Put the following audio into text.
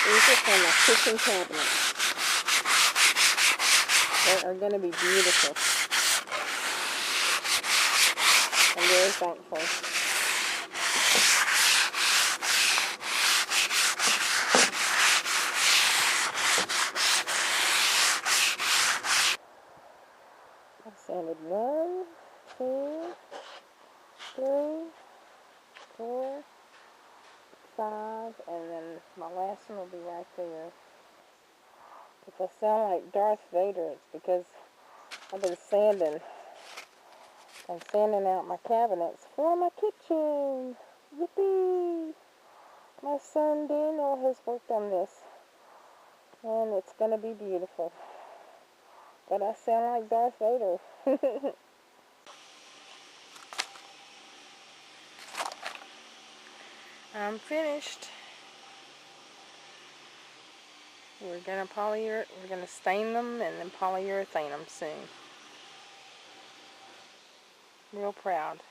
These are from my kitchen cabinet. They are going to be beautiful. I'm very thankful. I sanded 1, 2, 3, 4, 5, and then my last one will be right there. If I sound like Darth Vader, it's because I've been sanding. I'm sanding out my cabinets for my kitchen. Yippee! My son Daniel has worked on this, and it's going to be beautiful. But I sound like Darth Vader. I'm finished. We're gonna stain them and then polyurethane them soon. Real proud.